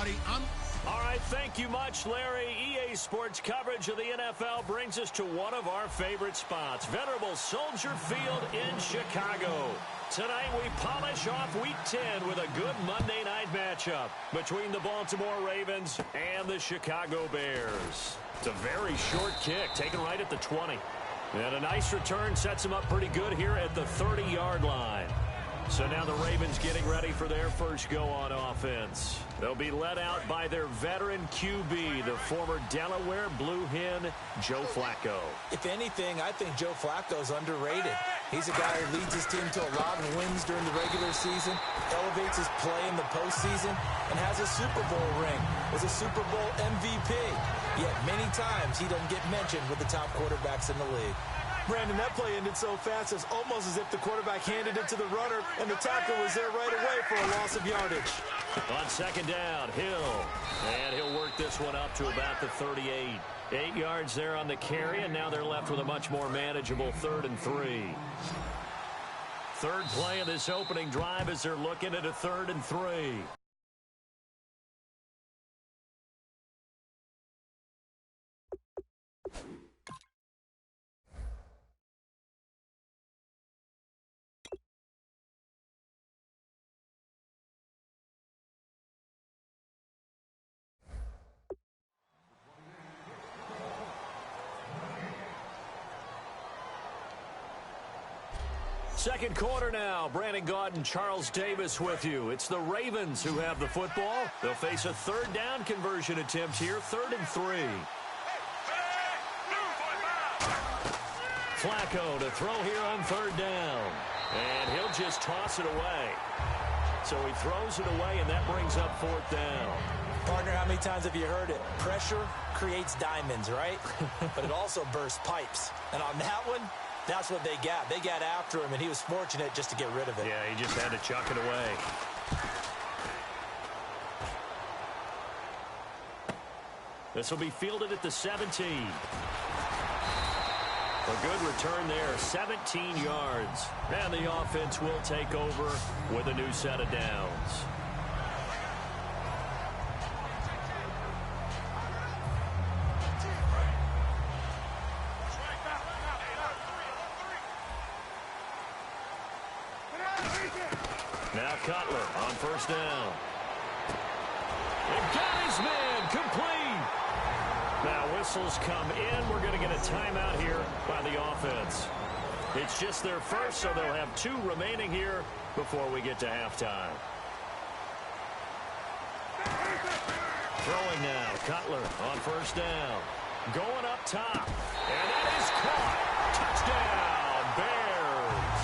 everybody. All right, thank you much, Larry. EA Sports coverage of the NFL brings us to one of our favorite spots, venerable Soldier Field in Chicago. Tonight we polish off Week 10 with a good Monday night matchup between the Baltimore Ravens and the Chicago Bears. It's a very short kick, taken right at the 20. And a nice return sets him up pretty good here at the 30-yard line. So now the Ravens getting ready for their first go on offense. They'll be led out by their veteran QB, the former Delaware Blue Hen, Joe Flacco. If anything, I think Joe Flacco's underrated. He's a guy who leads his team to a lot of wins during the regular season, elevates his play in the postseason, and has a Super Bowl ring, was a Super Bowl MVP. Yet many times he doesn't get mentioned with the top quarterbacks in the league. Brandon, that play ended so fast, it's almost as if the quarterback handed it to the runner, and the tackle was there right away for a loss of yardage. On second down, Hill. And he'll work this one up to about the 38. 8 yards there on the carry, and now they're left with a much more manageable 3rd and 3. Third play of this opening drive as they're looking at a 3rd and 3. Second quarter now. Brandon Gaudin and Charles Davis with you. It's the Ravens who have the football. They'll face a third down conversion attempt here, 3rd and 3. Flacco to throw here on 3rd down. And he'll just toss it away. So he throws it away, and that brings up 4th down. Partner, how many times have you heard it? Pressure creates diamonds, right? But it also bursts pipes. And on that one, that's what they got. They got after him, and he was fortunate just to get rid of it. Yeah, he just had to chuck it away. This will be fielded at the 17. A good return there, 17 yards. And the offense will take over with a new set of downs. Now Cutler on 1st down. They've got his man complete. Now whistles come in. We're going to get a timeout here by the offense. It's just their first, so they'll have 2 remaining here before we get to halftime. Throwing now, Cutler on 1st down. Going up top. And that is caught. Touchdown, Bears.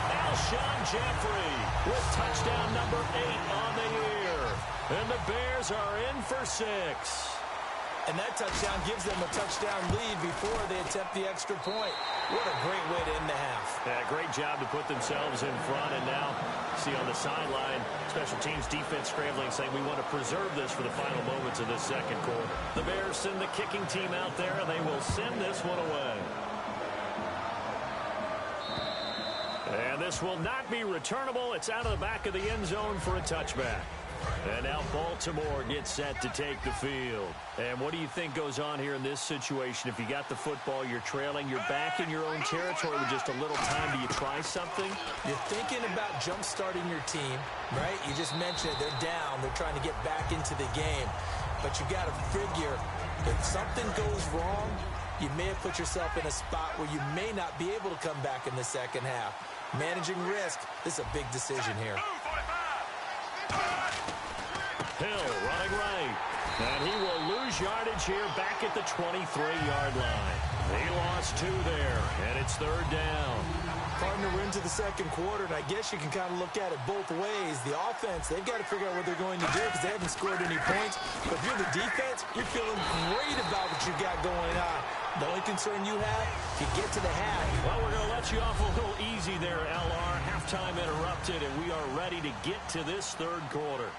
Alshon Jeffrey with touchdown number 8 on the year. And the Bears are in for 6. And that touchdown gives them a touchdown lead before they attempt the extra point. What a great way to end the half. Yeah, great job to put themselves in front. And now, see on the sideline, special teams defense scrambling, saying we want to preserve this for the final moments of this second quarter. The Bears send the kicking team out there, and they will send this one away. And this will not be returnable. It's out of the back of the end zone for a touchback. And now Baltimore gets set to take the field. And what do you think goes on here in this situation? If you got the football, you're trailing, you're back in your own territory with just a little time. Do you try something? You're thinking about jump-starting your team, right? You just mentioned it. They're down. They're trying to get back into the game. But you got to figure, if something goes wrong, you may have put yourself in a spot where you may not be able to come back in the second half. Managing risk, this is a big decision here. Hill running right. And he will lose yardage here back at the 23-yard line. He lost 2 there, and it's 3rd down. Partner, we're into the second quarter, and I guess you can kind of look at it both ways. The offense, they've got to figure out what they're going to do because they haven't scored any points. But if you're the defense, you're feeling great about what you got going on. The only concern you have, if you get to the half. Well, we're going to let you off a little easy there, LR. Halftime interrupted, and we are ready to get to this 3rd quarter.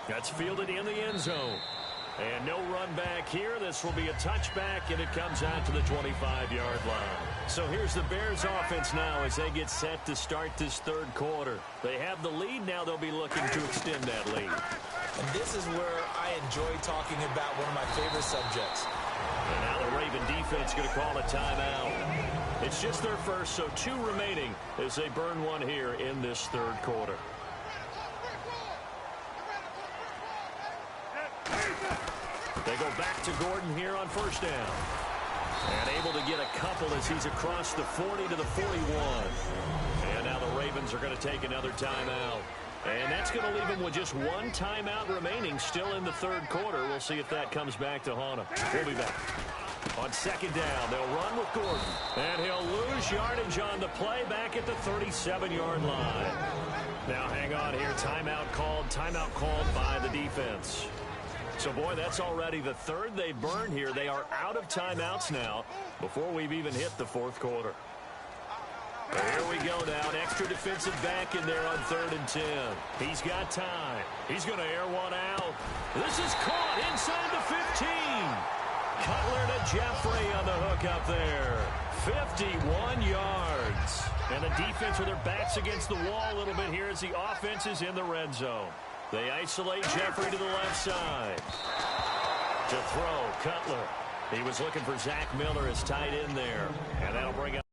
That's fielded in the end zone. And no run back here. This will be a touchback, and it comes out to the 25-yard line. So here's the Bears offense now as they get set to start this third quarter. They have the lead. Now they'll be looking to extend that lead. And this is where I enjoy talking about one of my favorite subjects. And now the Raven defense going to call a timeout. It's just their first, so 2 remaining as they burn one here in this third quarter. They go back to Gordon here on first down. And able to get a couple as he's across the 40 to the 41. And now the Ravens are going to take another timeout. And that's going to leave him with just 1 timeout remaining still in the third quarter. We'll see if that comes back to haunt him. We'll be back. On second down, they'll run with Gordon. And he'll lose yardage on the play back at the 37-yard line. Now hang on here. Timeout called by the defense. So, boy, that's already the third they've burned here. They are out of timeouts now before we've even hit the fourth quarter. Here we go now. An extra defensive back in there on 3rd and 10. He's got time. He's going to air one out. This is caught inside the 15. Cutler to Jeffrey on the hook up there. 51 yards. And the defense with their backs against the wall a little bit here as the offense is in the red zone. They isolate Jeffrey to the left side. To throw, Cutler. He was looking for Zach Miller as tight end there. And that'll bring up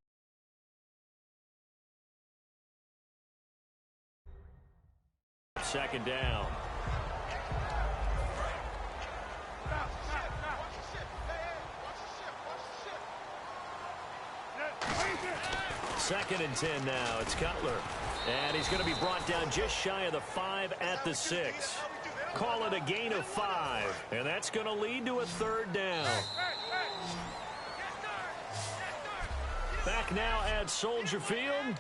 second down. Second and 10 now. It's Cutler. And he's going to be brought down just shy of the 5 at the 6. Call it a gain of 5. And that's going to lead to a 3rd down. Back now at Soldier Field.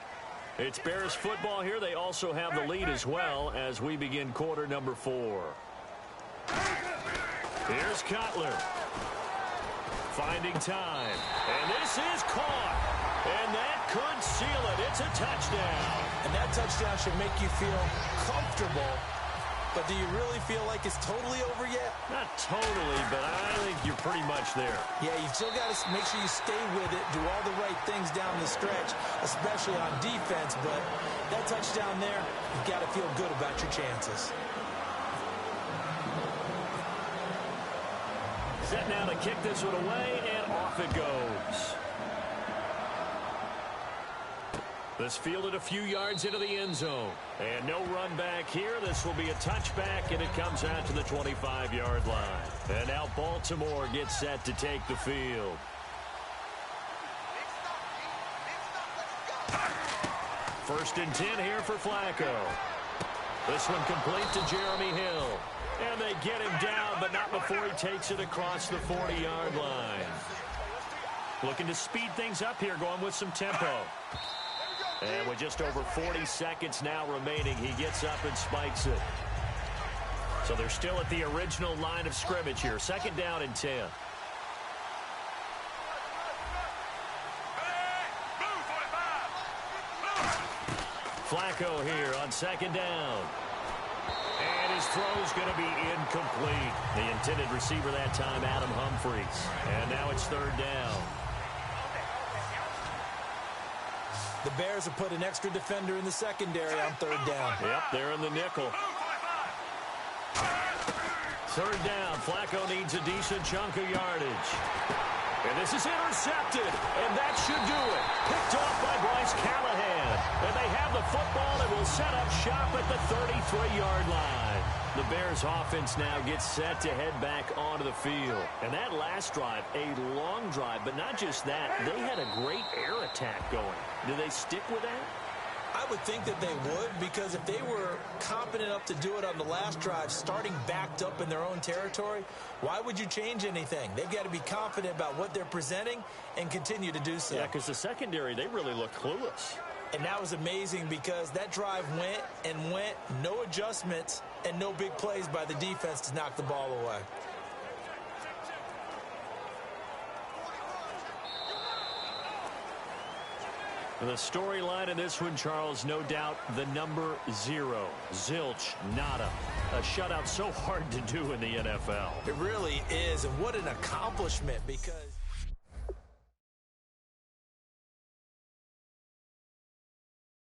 It's Bears football here. They also have the lead as well as we begin quarter number 4. Here's Cutler. Finding time. And this is caught. And that could seal it. It's a touchdown. And that touchdown should make you feel comfortable. But do you really feel like it's totally over yet? Not totally, but I think you're pretty much there. Yeah, you've still got to make sure you stay with it, do all the right things down the stretch, especially on defense. But that touchdown there, you've got to feel good about your chances. Set now to kick this one away, and off it goes. This fielded a few yards into the end zone. And no run back here. This will be a touchback, and it comes out to the 25-yard line. And now Baltimore gets set to take the field. First and 10 here for Flacco. This one complete to Jeremy Hill. And they get him down, but not before he takes it across the 40-yard line. Looking to speed things up here, going with some tempo. And with just over 40 seconds now remaining, he gets up and spikes it. So they're still at the original line of scrimmage here. Second down and 10. Flacco here on second down. And his throw is going to be incomplete. The intended receiver that time, Adam Humphries. And now it's third down. The Bears have put an extra defender in the secondary on third down. Yep, they're in the nickel. Third down. Flacco needs a decent chunk of yardage. And this is intercepted. And that should do it. Picked off by Bryce Callahan. And they have the football and will set up shop at the 33-yard line. The Bears offense now gets set to head back onto the field. And that last drive, a long drive, but not just that. They had a great air attack going. Do they stick with that? I would think that they would, because if they were confident enough to do it on the last drive, starting backed up in their own territory, why would you change anything? They've got to be confident about what they're presenting and continue to do so. Yeah, because the secondary, they really look clueless. And that was amazing because that drive went and went, no adjustments, and no big plays by the defense to knock the ball away. The storyline in this one, Charles, no doubt the number 0, zilch, nada. A shutout so hard to do in the NFL. It really is, and what an accomplishment, because